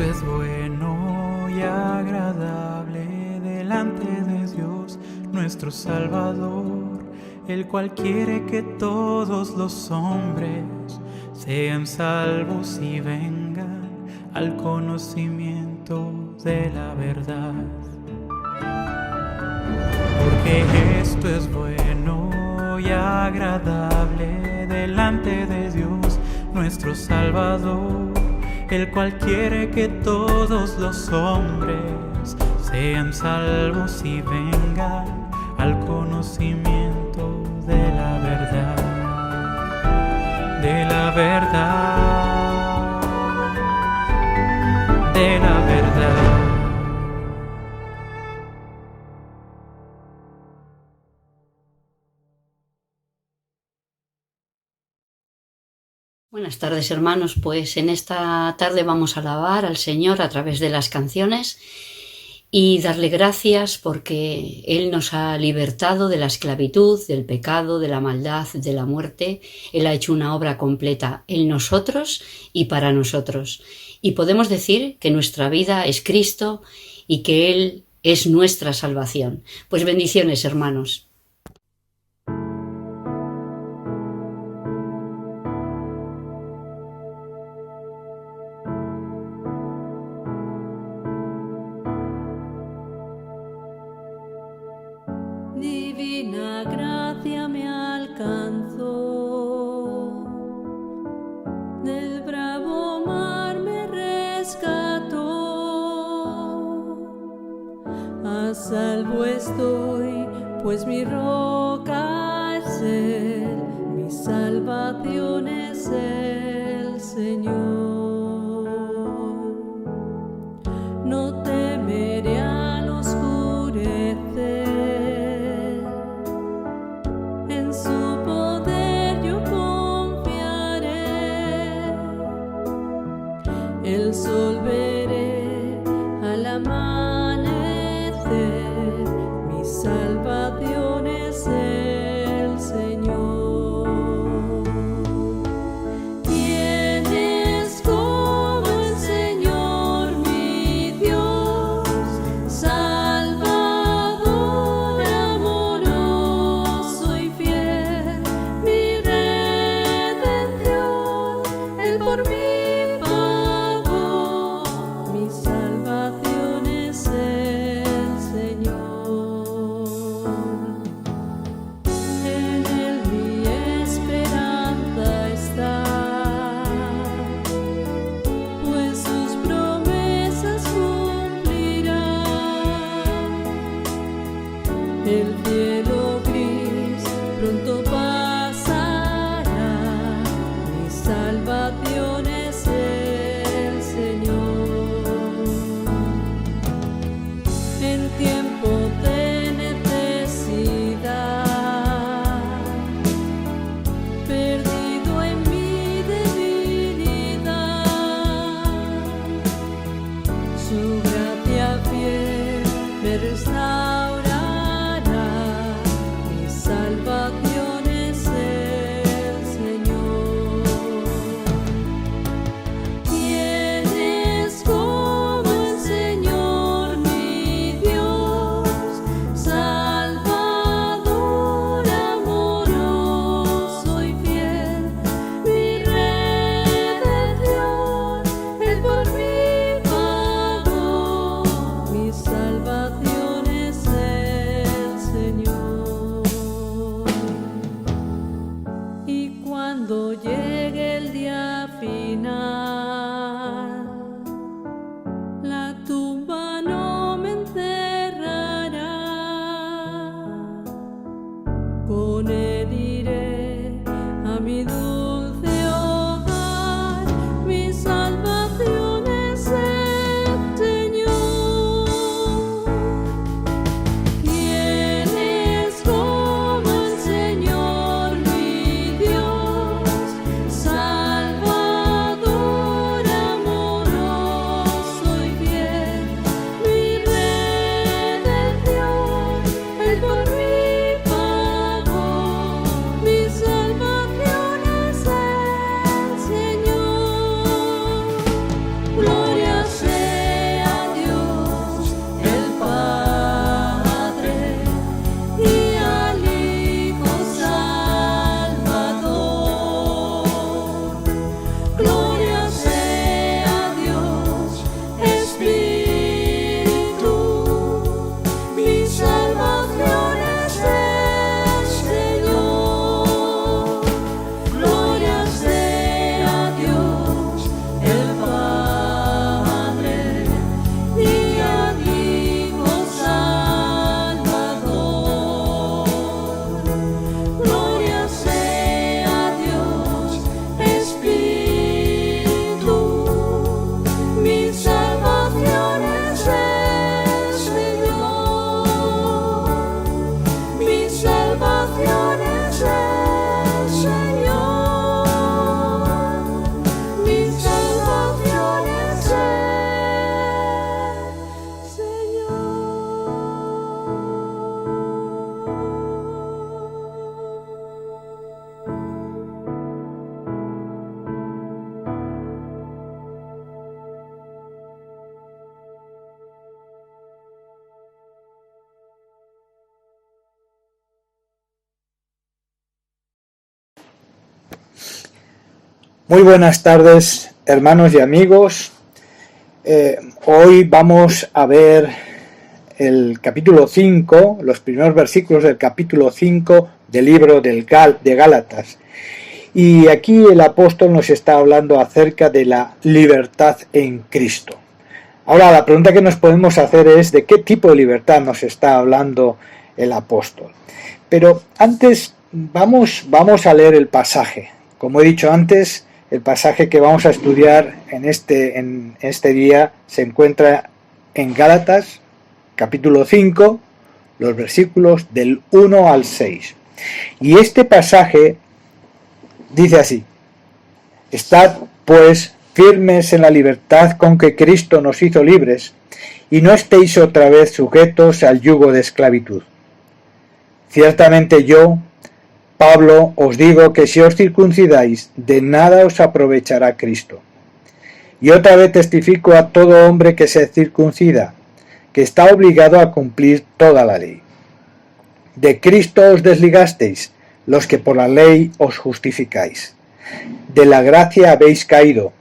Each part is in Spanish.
esto es bueno y agradable delante de Dios nuestro Salvador, el cual quiere que todos los hombres sean salvos y vengan al conocimiento de la verdad. Porque esto es bueno y agradable delante de Dios nuestro Salvador, el cual quiere que todos los hombres sean salvos y vengan al conocimiento de la verdad. De la verdad. De la verdad. Buenas tardes, hermanos. Pues en esta tarde vamos a alabar al Señor a través de las canciones y darle gracias porque Él nos ha libertado de la esclavitud, del pecado, de la maldad, de la muerte. Él ha hecho una obra completa en nosotros y para nosotros. Y podemos decir que nuestra vida es Cristo y que Él es nuestra salvación. Pues bendiciones, hermanos. Divina gracia me alcanzó, del bravo mar me rescató, a salvo estoy, pues mi roca es Él, mi salvación es el Señor. No temeré al oscurecer, en su poder yo confiaré. El sol veré al amanecer, mi salvación es el Señor. ¿Quién es como el Señor mi Dios? Salvador amoroso y fiel, mi redención, Él por mí pagó, mi salvación es el Señor. En Él mi esperanza está, pues sus promesas cumplirá. El cielo gris pronto pasará, mi salvación es el Señor. En tiempo de necesidad, perdido en mi debilidad, su gracia fiel me restaurará, mi salvación es el Señor. ¿Quién es como el Señor mi Dios? Salvador amoroso y fiel, mi redención, Él por mí pagó, mi salvación es el Señor. Y cuando llegue el día final, la tumba no me encerrará. Con Él iré a mi dulce hogar, mi salvación es el Señor. ¿Quién es como el Señor mi Dios? Salvador amoroso y fiel, mi redención, Él por mí pagó, mi Muy buenas tardes, hermanos y amigos. Hoy vamos a ver el capítulo 5, los primeros versículos del capítulo 5 del libro de Gálatas. Y aquí el apóstol nos está hablando acerca de la libertad en Cristo. Ahora, la pregunta que nos podemos hacer es de qué tipo de libertad nos está hablando el apóstol. Pero antes vamos a leer el pasaje. Como he dicho antes, el pasaje que vamos a estudiar en este día se encuentra en Gálatas, capítulo 5, los versículos del 1 al 6. Y este pasaje dice así: Estad, pues, firmes en la libertad con que Cristo nos hizo libres, y no estéis otra vez sujetos al yugo de esclavitud. Ciertamente yo, Pablo, os digo que si os circuncidáis, de nada os aprovechará Cristo. Y otra vez testifico a todo hombre que se circuncida, que está obligado a cumplir toda la ley. De Cristo os desligasteis, los que por la ley os justificáis. De la gracia habéis caído.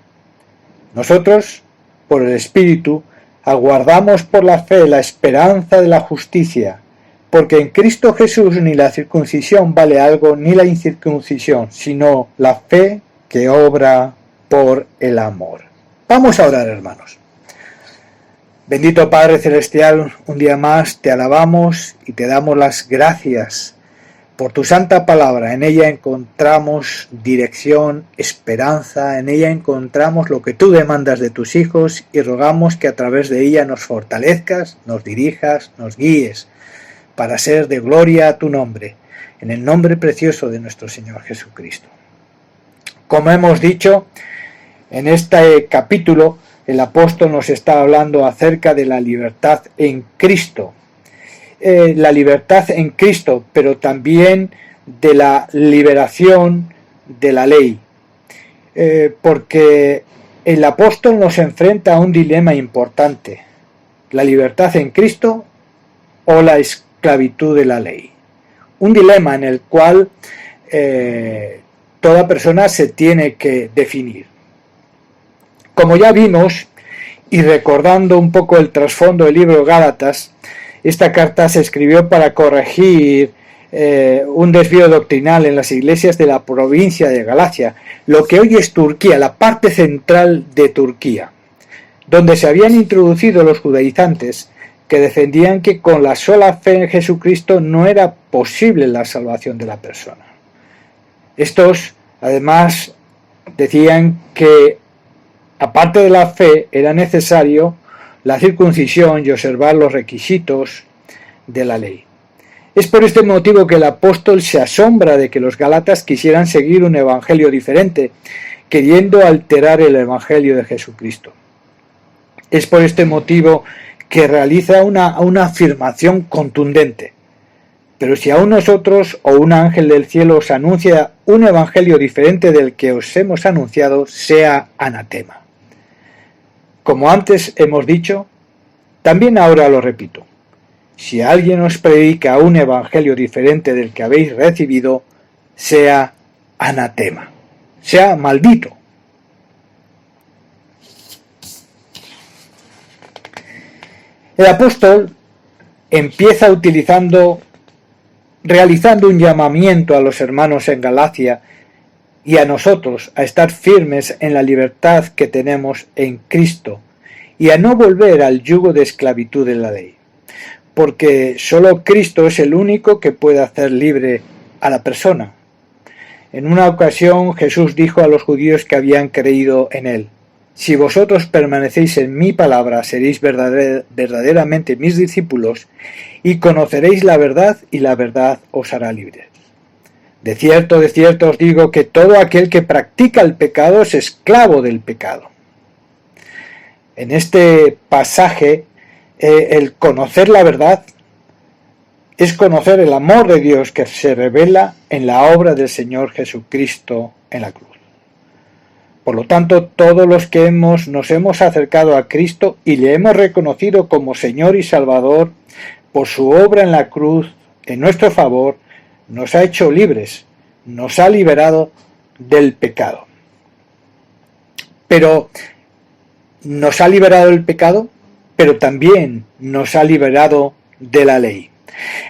Nosotros, por el Espíritu, aguardamos por la fe la esperanza de la justicia, porque en Cristo Jesús ni la circuncisión vale algo, ni la incircuncisión, sino la fe que obra por el amor. Vamos a orar, hermanos. Bendito Padre Celestial, un día más te alabamos y te damos las gracias por tu santa palabra. En ella encontramos dirección, esperanza, en ella encontramos lo que tú demandas de tus hijos y rogamos que a través de ella nos fortalezcas, nos dirijas, nos guíes, para ser de gloria a tu nombre, en el nombre precioso de nuestro Señor Jesucristo. Como hemos dicho, en este capítulo el apóstol nos está hablando acerca de la libertad en Cristo. La libertad en Cristo, pero también de la liberación de la ley. Porque el apóstol nos enfrenta a un dilema importante: la libertad en Cristo o la esclavitud de la ley. Un dilema en el cual toda persona se tiene que definir. Como ya vimos, y recordando un poco el trasfondo del libro Gálatas, esta carta se escribió para corregir un desvío doctrinal en las iglesias de la provincia de Galacia, lo que hoy es Turquía, la parte central de Turquía, donde se habían introducido los judaizantes que defendían que con la sola fe en Jesucristo no era posible la salvación de la persona. Estos, además, decían que, aparte de la fe, era necesario la circuncisión y observar los requisitos de la ley. Es por este motivo que el apóstol se asombra de que los gálatas quisieran seguir un evangelio diferente, queriendo alterar el evangelio de Jesucristo. Es por este motivo que realiza una afirmación contundente: pero si aún nosotros o un ángel del cielo os anuncia un evangelio diferente del que os hemos anunciado, sea anatema. Como antes hemos dicho, también ahora lo repito: si alguien os predica un evangelio diferente del que habéis recibido, sea anatema, sea maldito. El apóstol empieza realizando un llamamiento a los hermanos en Galacia y a nosotros a estar firmes en la libertad que tenemos en Cristo y a no volver al yugo de esclavitud de la ley, porque solo Cristo es el único que puede hacer libre a la persona. En una ocasión Jesús dijo a los judíos que habían creído en él: si vosotros permanecéis en mi palabra, seréis verdaderamente mis discípulos y conoceréis la verdad, y la verdad os hará libres. De cierto os digo que todo aquel que practica el pecado es esclavo del pecado. En este pasaje, el conocer la verdad es conocer el amor de Dios que se revela en la obra del Señor Jesucristo en la cruz. Por lo tanto, todos los que nos hemos acercado a Cristo y le hemos reconocido como Señor y Salvador por su obra en la cruz en nuestro favor, nos ha hecho libres, nos ha liberado del pecado. pero nos ha liberado del pecado, pero también nos ha liberado de la ley.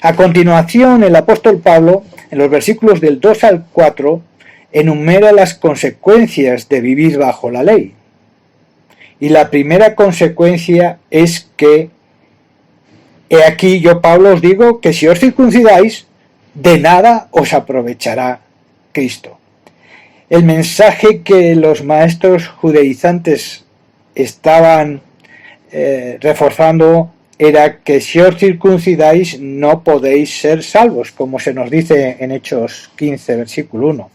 A continuación, el apóstol Pablo, en los versículos del 2 al 4, enumera las consecuencias de vivir bajo la ley. Y la primera consecuencia es que, he aquí yo, Pablo, os digo que si os circuncidáis, de nada os aprovechará Cristo. El mensaje que los maestros judaizantes estaban reforzando era que si os circuncidáis no podéis ser salvos, como se nos dice en Hechos 15, versículo 1.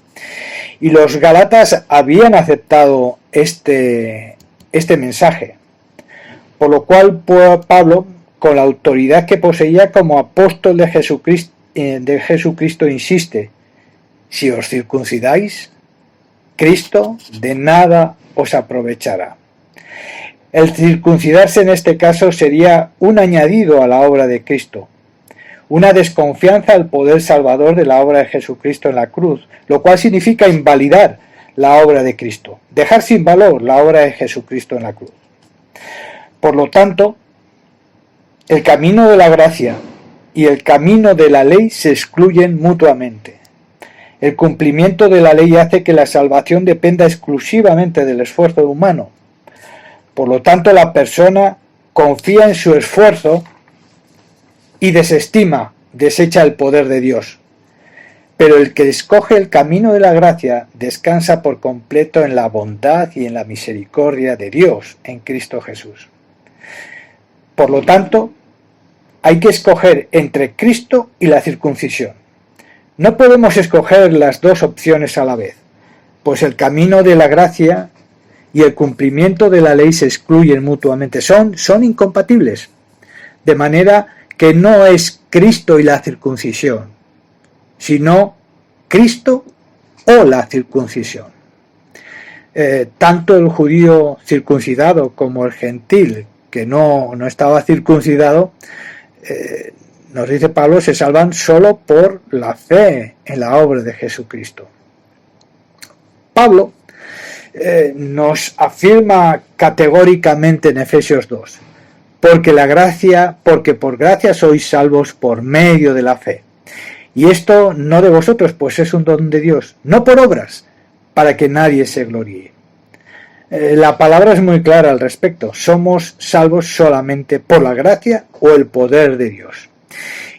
Y los galatas habían aceptado este mensaje, por lo cual Pablo, con la autoridad que poseía como apóstol de Jesucristo, insiste: si os circuncidáis, Cristo de nada os aprovechará. El circuncidarse en este caso sería un añadido a la obra de Cristo, una desconfianza al poder salvador de la obra de Jesucristo en la cruz, lo cual significa invalidar la obra de Cristo, dejar sin valor la obra de Jesucristo en la cruz. Por lo tanto, el camino de la gracia y el camino de la ley se excluyen mutuamente. El cumplimiento de la ley hace que la salvación dependa exclusivamente del esfuerzo humano. Por lo tanto, la persona confía en su esfuerzo y desecha el poder de Dios. Pero el que escoge el camino de la gracia descansa por completo en la bondad y en la misericordia de Dios en Cristo Jesús. Por lo tanto, hay que escoger entre Cristo y la circuncisión. No podemos escoger las dos opciones a la vez, pues el camino de la gracia y el cumplimiento de la ley se excluyen mutuamente, son incompatibles, de manera que no es Cristo y la circuncisión, sino Cristo o la circuncisión. Tanto el judío circuncidado como el gentil que no estaba circuncidado, nos dice Pablo, se salvan solo por la fe en la obra de Jesucristo. Pablo nos afirma categóricamente en Efesios 2, porque por gracia sois salvos por medio de la fe. Y esto no de vosotros, pues es un don de Dios, no por obras, para que nadie se gloríe. La palabra es muy clara al respecto, somos salvos solamente por la gracia o el poder de Dios.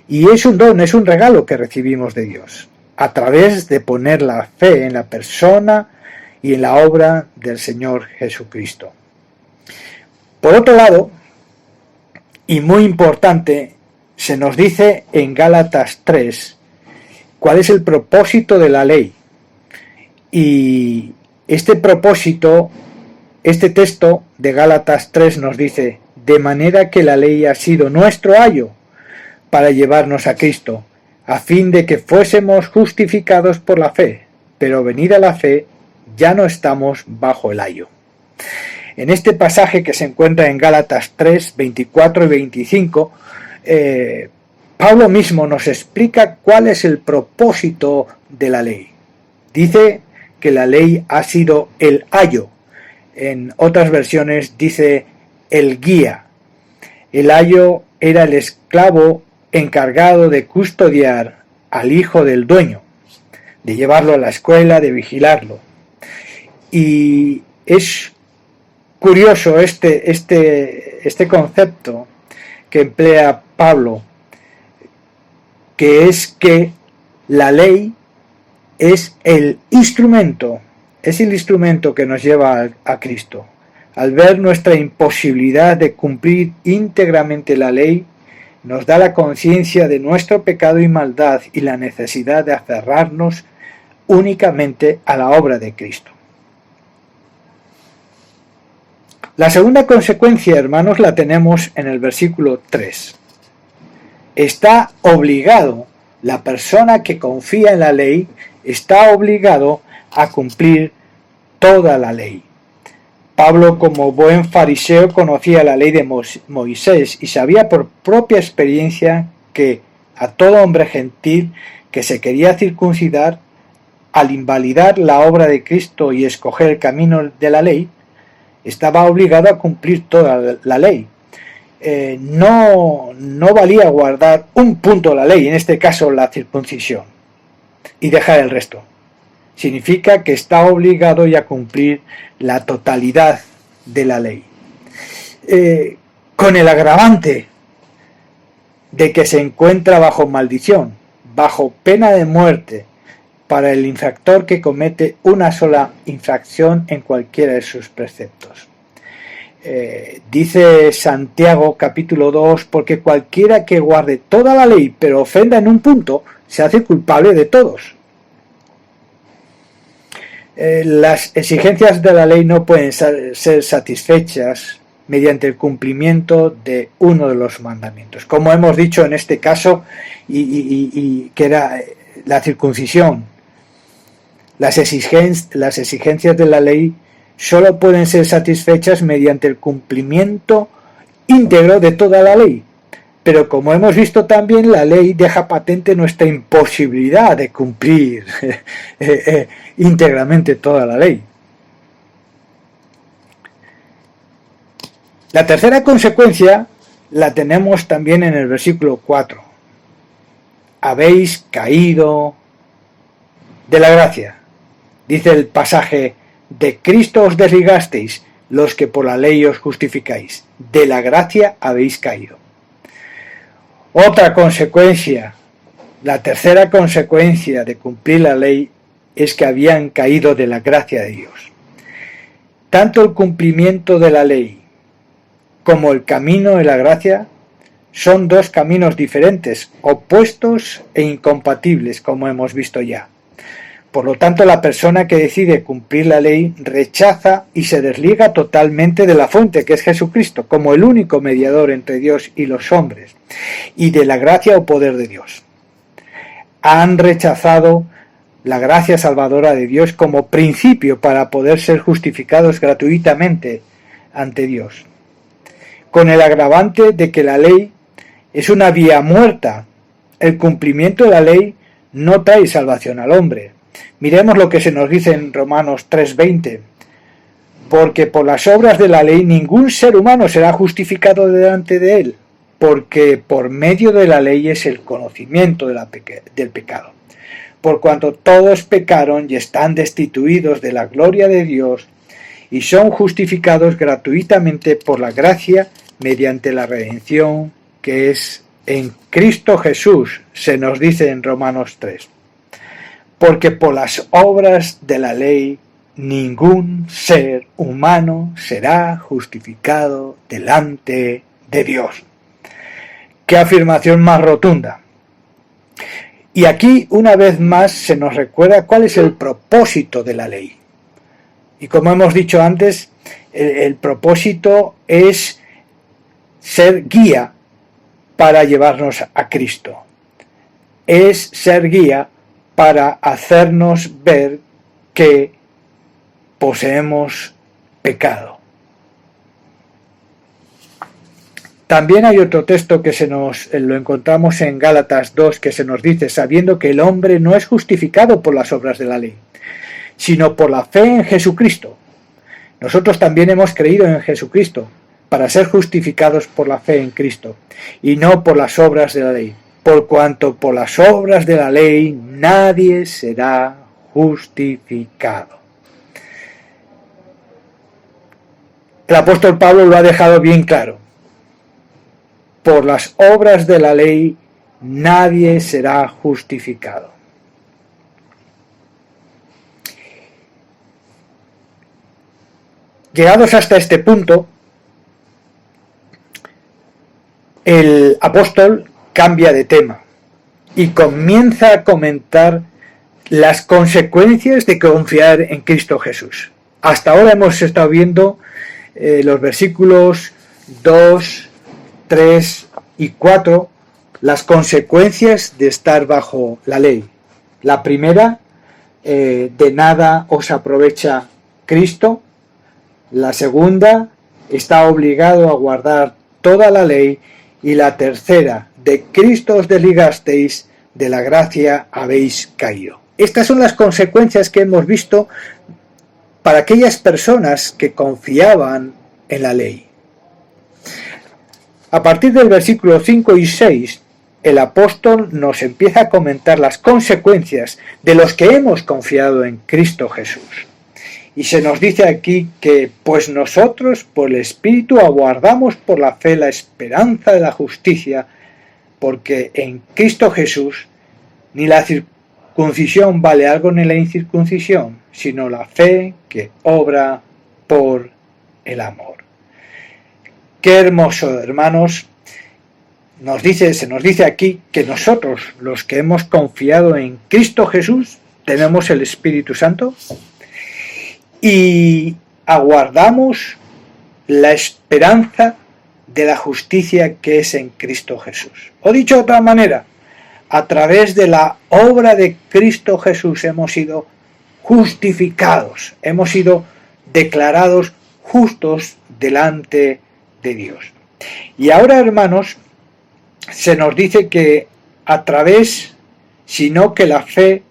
Y es un don, es un regalo que recibimos de Dios, a través de poner la fe en la persona y en la obra del Señor Jesucristo. Por otro lado, y muy importante, se nos dice en Gálatas 3 cuál es el propósito de la ley. Y este propósito, este texto de Gálatas 3 nos dice: de manera que la ley ha sido nuestro ayo para llevarnos a Cristo, a fin de que fuésemos justificados por la fe, pero venida la fe, ya no estamos bajo el ayo. En este pasaje que se encuentra en Gálatas 3, 24 y 25, Pablo mismo nos explica cuál es el propósito de la ley. Dice que la ley ha sido el ayo. En otras versiones dice el guía. El ayo era el esclavo encargado de custodiar al hijo del dueño, de llevarlo a la escuela, de vigilarlo. Y es curioso este concepto que emplea Pablo, que es que la ley es el instrumento que nos lleva a Cristo. Al ver nuestra imposibilidad de cumplir íntegramente la ley, nos da la conciencia de nuestro pecado y maldad y la necesidad de aferrarnos únicamente a la obra de Cristo. La segunda consecuencia, hermanos, la tenemos en el versículo 3. Está obligado, la persona que confía en la ley, está obligado a cumplir toda la ley. Pablo, como buen fariseo, conocía la ley de Moisés y sabía por propia experiencia que a todo hombre gentil que se quería circuncidar, al invalidar la obra de Cristo y escoger el camino de la ley, estaba obligado a cumplir toda la ley. No valía guardar un punto de la ley, en este caso la circuncisión, y dejar el resto. Significa que está obligado ya a cumplir la totalidad de la ley. Con el agravante de que se encuentra bajo maldición, bajo pena de muerte, para el infractor que comete una sola infracción en cualquiera de sus preceptos. Dice Santiago capítulo 2, porque cualquiera que guarde toda la ley pero ofenda en un punto, se hace culpable de todos. Las exigencias de la ley no pueden ser satisfechas mediante el cumplimiento de uno de los mandamientos. Como hemos dicho en este caso, y que era la circuncisión, las exigencias de la ley solo pueden ser satisfechas mediante el cumplimiento íntegro de toda la ley. Pero como hemos visto también, la ley deja patente nuestra imposibilidad de cumplir íntegramente toda la ley. La tercera consecuencia la tenemos también en el versículo 4. Habéis caído de la gracia. Dice el pasaje, de Cristo os desligasteis, los que por la ley os justificáis. De la gracia habéis caído. Otra consecuencia, la tercera consecuencia de cumplir la ley es que habían caído de la gracia de Dios. Tanto el cumplimiento de la ley como el camino de la gracia son dos caminos diferentes, opuestos e incompatibles, como hemos visto ya. Por lo tanto, la persona que decide cumplir la ley rechaza y se desliga totalmente de la fuente, que es Jesucristo, como el único mediador entre Dios y los hombres, y de la gracia o poder de Dios. Han rechazado la gracia salvadora de Dios como principio para poder ser justificados gratuitamente ante Dios, con el agravante de que la ley es una vía muerta. El cumplimiento de la ley no trae salvación al hombre. Miremos lo que se nos dice en Romanos 3:20. Porque por las obras de la ley ningún ser humano será justificado delante de él, porque por medio de la ley es el conocimiento del pecado. Por cuanto todos pecaron y están destituidos de la gloria de Dios, y son justificados gratuitamente por la gracia mediante la redención que es en Cristo Jesús, se nos dice en Romanos 3. Porque por las obras de la ley ningún ser humano será justificado delante de Dios. ¡Qué afirmación más rotunda! Y aquí una vez más se nos recuerda cuál es el propósito de la ley. Y como hemos dicho antes, el propósito es ser guía para llevarnos a Cristo. Es ser guía para hacernos ver que poseemos pecado. También hay otro texto que lo encontramos en Gálatas 2, que se nos dice, sabiendo que el hombre no es justificado por las obras de la ley, sino por la fe en Jesucristo. Nosotros también hemos creído en Jesucristo para ser justificados por la fe en Cristo, y no por las obras de la ley. Por cuanto por las obras de la ley nadie será justificado. El apóstol Pablo lo ha dejado bien claro. Por las obras de la ley nadie será justificado. Llegados hasta este punto, el apóstol cambia de tema y comienza a comentar las consecuencias de confiar en Cristo Jesús. Hasta ahora hemos estado viendo los versículos 2, 3 y 4, las consecuencias de estar bajo la ley. La primera, de nada os aprovecha Cristo. La segunda, está obligado a guardar toda la ley. Y la tercera, de Cristo os desligasteis, de la gracia habéis caído. Estas son las consecuencias que hemos visto para aquellas personas que confiaban en la ley. A partir del versículo 5 y 6, el apóstol nos empieza a comentar las consecuencias de los que hemos confiado en Cristo Jesús. Y se nos dice aquí que, pues nosotros, por el Espíritu, aguardamos por la fe la esperanza de la justicia, porque en Cristo Jesús ni la circuncisión vale algo ni la incircuncisión, sino la fe que obra por el amor. Qué hermoso, hermanos. Se nos dice aquí que nosotros, los que hemos confiado en Cristo Jesús, tenemos el Espíritu Santo y aguardamos la esperanza de la justicia que es en Cristo Jesús. O dicho de otra manera, a través de la obra de Cristo Jesús hemos sido justificados, hemos sido declarados justos delante de Dios. Y ahora, hermanos, se nos dice que a través, sino que la fe,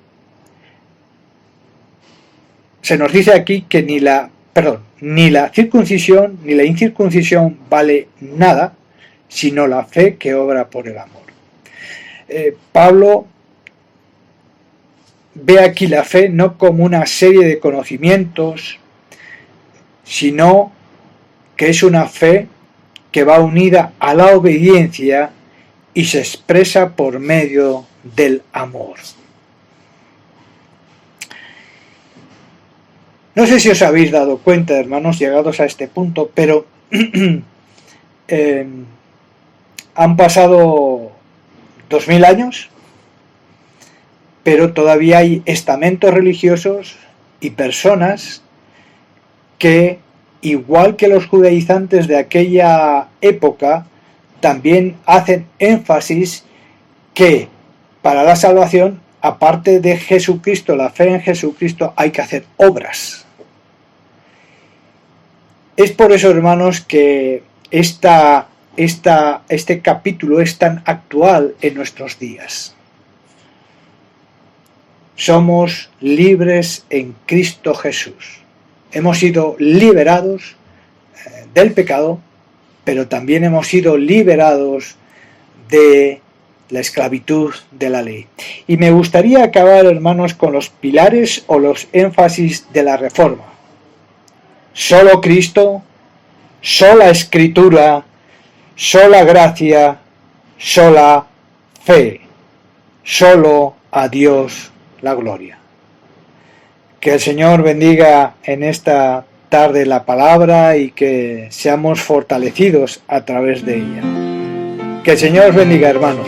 se nos dice aquí que ni la circuncisión ni la incircuncisión vale nada, sino la fe que obra por el amor. Pablo ve aquí la fe no como una serie de conocimientos, sino que es una fe que va unida a la obediencia y se expresa por medio del amor. No sé si os habéis dado cuenta, hermanos, llegados a este punto, pero han pasado 2000 años, pero todavía hay estamentos religiosos y personas que, igual que los judaizantes de aquella época, también hacen énfasis que para la salvación, aparte de Jesucristo, la fe en Jesucristo, hay que hacer obras. Es por eso, hermanos, que este capítulo es tan actual en nuestros días. Somos libres en Cristo Jesús. Hemos sido liberados del pecado, pero también hemos sido liberados de la esclavitud de la ley. Y me gustaría acabar, hermanos, con los pilares o los énfasis de la Reforma. Solo Cristo, sola Escritura, sola gracia, sola fe, solo a Dios la gloria. Que el Señor bendiga en esta tarde la palabra y que seamos fortalecidos a través de ella. Que el Señor os bendiga, hermanos.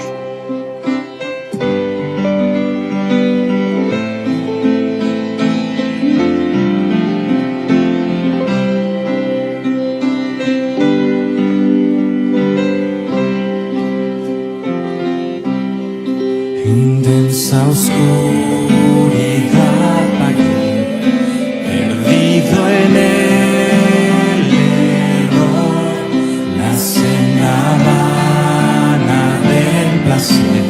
Intensa oscuridad aquí, perdido en el error, la senda vana del placer,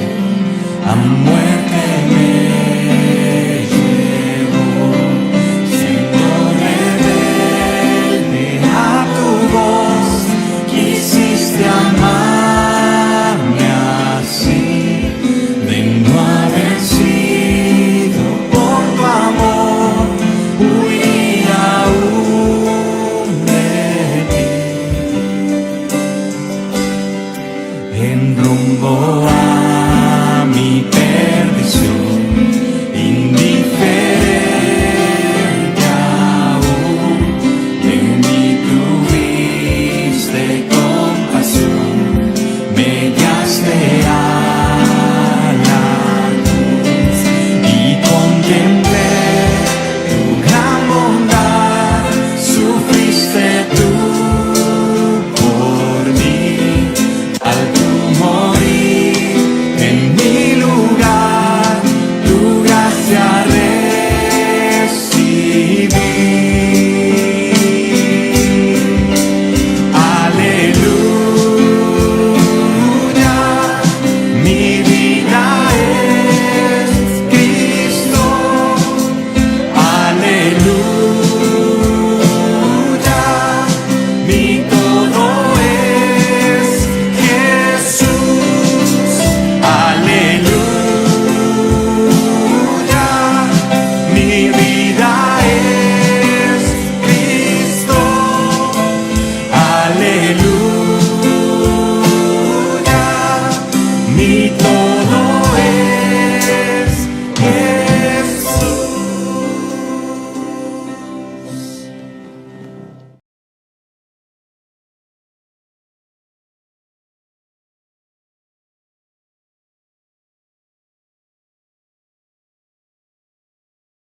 a muerte me llevó, siendo rebelde a tu voz, quisiste amarme así. A mi perdición, indiferente aún, de mí tuviste compasión, me guiaste a la cruz y contemplaste